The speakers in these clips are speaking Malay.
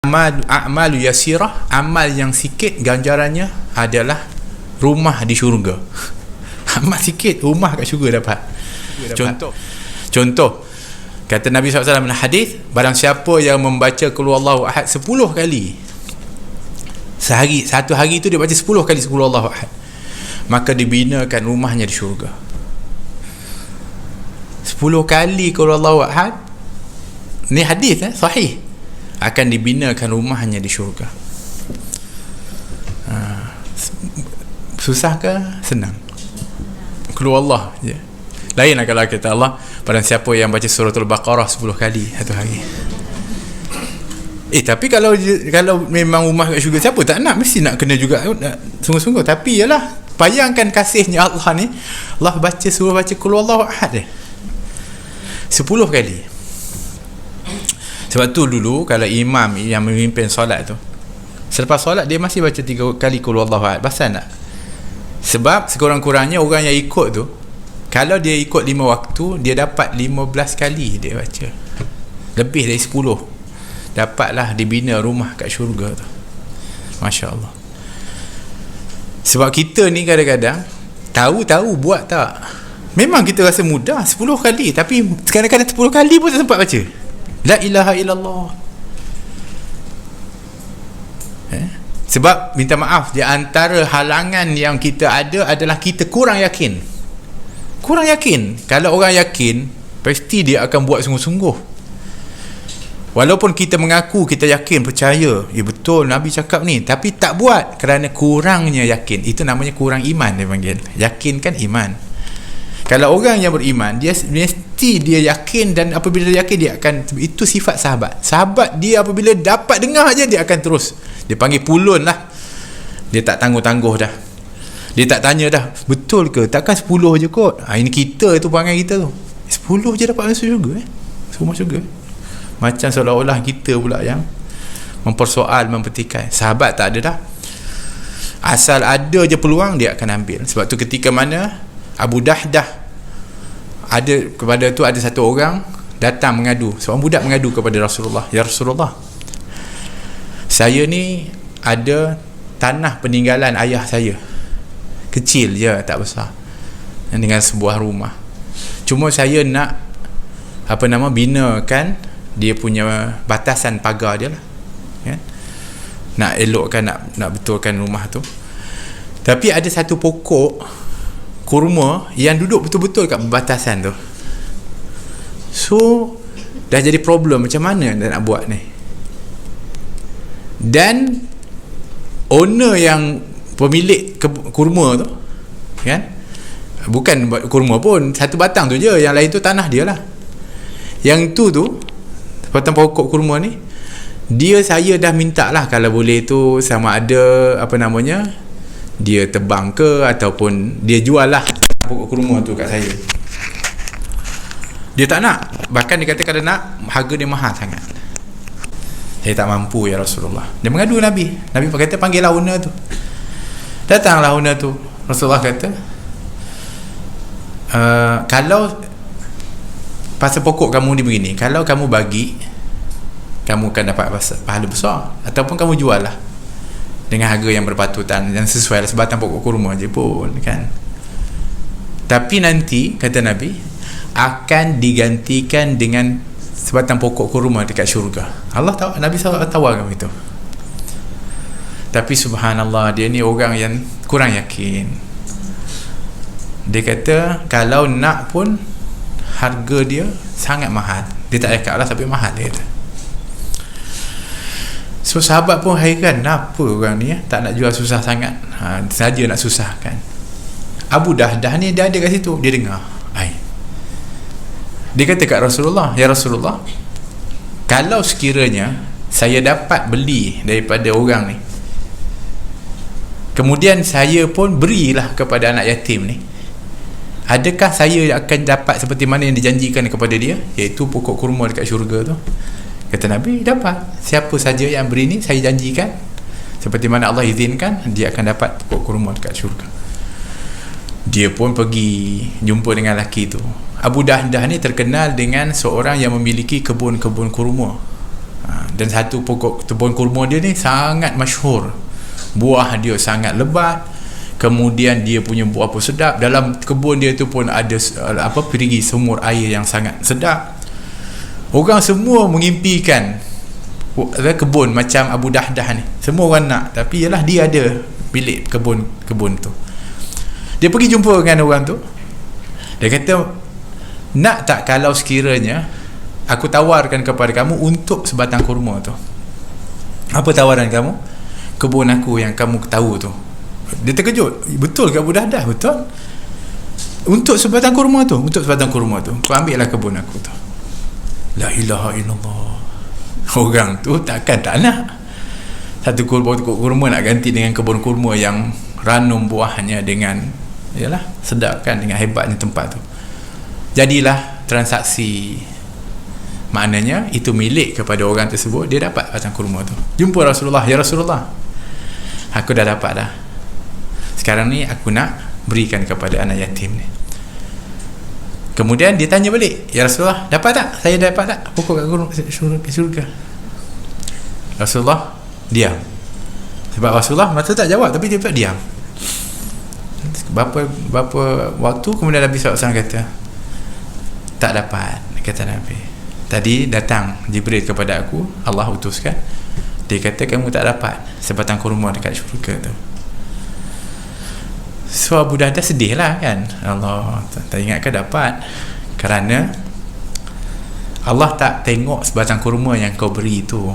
a'malu yasirah, amal yang sikit ganjarannya adalah rumah di syurga. Amal sikit, rumah kat syurga dapat. Contoh kata Nabi SAW dalam hadis, barang siapa yang membaca Qul Huwallahu Ahad 10 kali sehari, satu hari itu dia baca 10 kali Qul Huwallahu Ahad, maka dibinakan rumahnya di syurga. 10 kali Qul Huwallahu Ahad, ni hadis sahih, akan dibinakan rumahnya di syurga. Susah ke? Senang. Qul Huwallah je. Lainlah kalau kata Allah, pada siapa yang baca suratul Baqarah 10 kali satu hari. Tapi kalau memang rumah kat syurga, siapa tak nak? Mesti nak kena juga, sungguh-sungguh. Tapi yalah, bayangkan kasihnya Allah ni, Allah suruh baca Qul Huwallahu Ahad 10 kali. Sebab tu dulu kalau imam yang memimpin solat tu, selepas solat dia masih baca 3 kali Qul Huwallahu Ahad. Pasal tak? Sebab sekurang-kurangnya orang yang ikut tu, kalau dia ikut 5 waktu, dia dapat 15 kali dia baca. Lebih dari 10. Dapatlah dibina rumah kat syurga tu. Masya Allah. Sebab kita ni kadang-kadang tahu buat tak. Memang kita rasa mudah 10 kali, tapi kadang-kadang 10 kali pun tak sempat baca La ilaha illallah. Sebab minta maaf, di antara halangan yang kita ada adalah kita kurang yakin. Kalau orang yakin, pasti dia akan buat sungguh-sungguh. Walaupun kita mengaku kita yakin, percaya, betul Nabi cakap ni, tapi tak buat kerana kurangnya yakin. Itu namanya kurang iman dia panggil. Yakin kan iman. Kalau orang yang beriman, dia mesti dia yakin, dan apabila dia yakin, dia akan, itu sifat sahabat dia apabila dapat dengar aja, dia akan terus, dia panggil pulun lah, dia tak tangguh-tangguh dah, dia tak tanya dah, betul ke, takkan 10 je kot. Ini kita tu, perangai kita tu, 10 je dapat masuk syurga semua syurga. Macam seolah-olah kita pula yang mempersoal, mempertikai. Sahabat tak ada dah, asal ada je peluang, dia akan ambil. Sebab tu ketika mana Abu Dahdah ada satu orang datang mengadu, seorang budak mengadu kepada Rasulullah, ya Rasulullah, saya ni ada tanah peninggalan ayah saya, kecil je, tak besar, dengan sebuah rumah. Cuma saya nak binakan dia punya batasan pagar dia lah, kan? Nak elokkan, nak betulkan rumah tu. Tapi ada satu pokok kurma yang duduk betul-betul kat batasan tu. So dah jadi problem, macam mana nak buat ni. Dan owner yang pemilik kurma tu, kan, bukan kurma pun, satu batang tu je, yang lain tu tanah dia lah. Yang tu batang pokok kurma ni, saya dah minta lah, kalau boleh tu sama ada dia tebang ke, ataupun dia jual lah pokok kurma tu kat saya. Dia tak nak, bahkan dia kata kalau nak, harga dia mahal sangat. Saya tak mampu ya Rasulullah. Dia mengadu Nabi kata panggil lah owner tu. Datanglah owner tu. Rasulullah kata, kalau pasal pokok kamu ni begini, kalau kamu bagi, kamu akan dapat pahala besar, ataupun kamu jual lah dengan harga yang berpatutan, yang sesuai, sebatang pokok kurma je pun, kan. Tapi nanti, kata Nabi, akan digantikan dengan sebatang pokok kurma dekat syurga. Allah tahu, Nabi SAW tawarkan begitu. Tapi subhanallah, dia ni orang yang kurang yakin. Dia kata kalau nak pun harga dia sangat mahal. Dia tak cakap lah tapi mahal, dia kata. So sahabat pun hairan, kenapa orang ni tak nak jual susah sangat, saja nak susahkan. Abu Dahdah ni dia ada kat situ, dia dengar. Dia kata kat Rasulullah, ya Rasulullah, kalau sekiranya saya dapat beli daripada orang ni, kemudian saya pun berilah kepada anak yatim ni, adakah saya akan dapat seperti mana yang dijanjikan kepada dia, iaitu pokok kurma dekat syurga tu? Kata Nabi, dapat. Siapa saja yang beri ni, saya janjikan, seperti mana Allah izinkan, dia akan dapat pokok kurma dekat syurga. Dia pun pergi jumpa dengan lelaki tu. Abu Dahdah ni terkenal dengan seorang yang memiliki kebun-kebun kurma. Dan satu pokok kebun kurma dia ni sangat masyhur, buah dia sangat lebat, kemudian dia punya buah pun sedap. Dalam kebun dia tu pun ada perigi sumur air yang sangat sedap. Orang semua mengimpikan kebun macam Abu Dahdah ni, semua orang nak, tapi yalah dia ada bilik kebun tu. Dia pergi jumpa dengan orang tu, dia kata, nak tak kalau sekiranya aku tawarkan kepada kamu untuk sebatang kurma tu? Apa tawaran kamu? Kebun aku yang kamu tahu tu. Dia terkejut, betul ke Abu Dahdah? Betul. Untuk sebatang kurma tu, kau ambil lah kebun aku tu. La ilaha illallah. Orang tu takkan tak nak satu kurma nak ganti dengan kebun kurma yang ranum buahnya dengan, yalah, sedap kan, dengan hebatnya tempat tu. Jadilah transaksi, maknanya itu milik kepada orang tersebut. Dia dapat batang kurma tu, jumpa Rasulullah, ya Rasulullah, aku dah dapat dah, sekarang ni aku nak berikan kepada anak yatim ni. Kemudian dia tanya balik, ya Rasulullah, dapat tak? Saya dapat tak pokok kat syurga? Rasulullah diam. Sebab Rasulullah masa tak jawab, tapi dia pula diam. Berapa waktu kemudian Nabi SAW kata, tak dapat. Kata Nabi, tadi datang Jibril kepada aku, Allah utuskan, dia kata kamu tak dapat sebatang kurma dekat syurga tu. So Abu Dahdah sedih lah kan, Allah tak ingatkan dapat. Kerana Allah tak tengok sebatang kurma yang kau beri tu,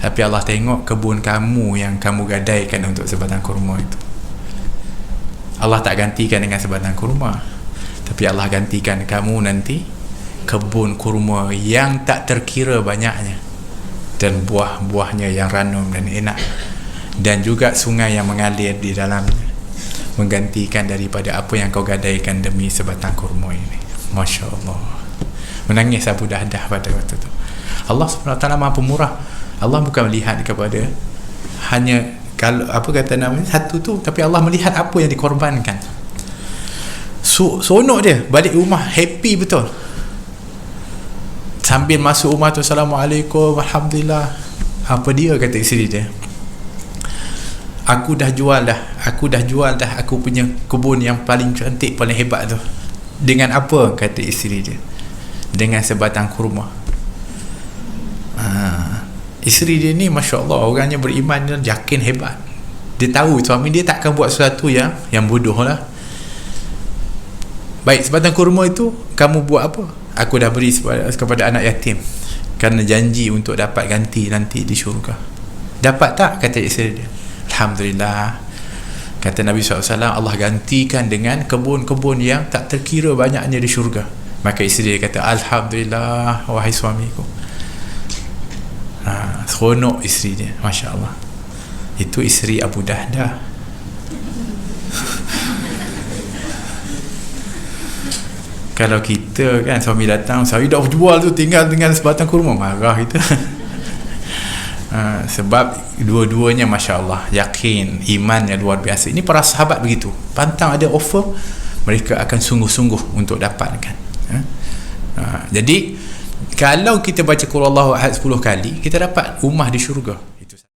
tapi Allah tengok kebun kamu yang kamu gadaikan untuk sebatang kurma itu. Allah tak gantikan dengan sebatang kurma, tapi Allah gantikan kamu nanti kebun kurma yang tak terkira banyaknya, dan buah-buahnya yang ranum dan enak, dan juga sungai yang mengalir di dalamnya, menggantikan daripada apa yang kau gadaikan demi sebatang kurma ini. Masya Allah. Menangis Abu Dahdah pada waktu itu. Allah SWT Maha Pemurah. Allah bukan melihat kepada hanya kalau apa kata namanya satu tu, tapi Allah melihat apa yang dikorbankan. Sonok dia balik rumah happy betul. Sambil masuk rumah tu, Assalamualaikum, Alhamdulillah. Apa dia kata isteri dia? Aku dah jual dah aku punya kebun yang paling cantik, paling hebat tu. Dengan apa? Kata isteri dia, dengan sebatang kurma. Isteri dia ni Masya Allah, orangnya beriman dan yakin hebat. Dia tahu suami dia takkan buat sesuatu yang bodoh lah. Baik, sebatang kurma itu kamu buat apa? Aku dah beri kepada anak yatim, kerana janji untuk dapat ganti nanti di syurga. Dapat tak? Kata isteri dia. Alhamdulillah. Kata Nabi SAW, Allah gantikan dengan kebun-kebun yang tak terkira banyaknya di syurga. Maka isteri dia kata, Alhamdulillah wahai suamiku. Seronok isteri dia, Masya Allah. Itu isteri Abu Dahdah. Kalau kita kan, suami datang, suami dah jual tu, tinggal dengan sebatang kurma, marah kita. Sebab dua-duanya Masya Allah yakin, imannya luar biasa. Ini para sahabat begitu, pantang ada offer, mereka akan sungguh-sungguh untuk dapatkan. Jadi kalau kita baca Qul Huwallahu Ahad 10 kali, kita dapat rumah di syurga.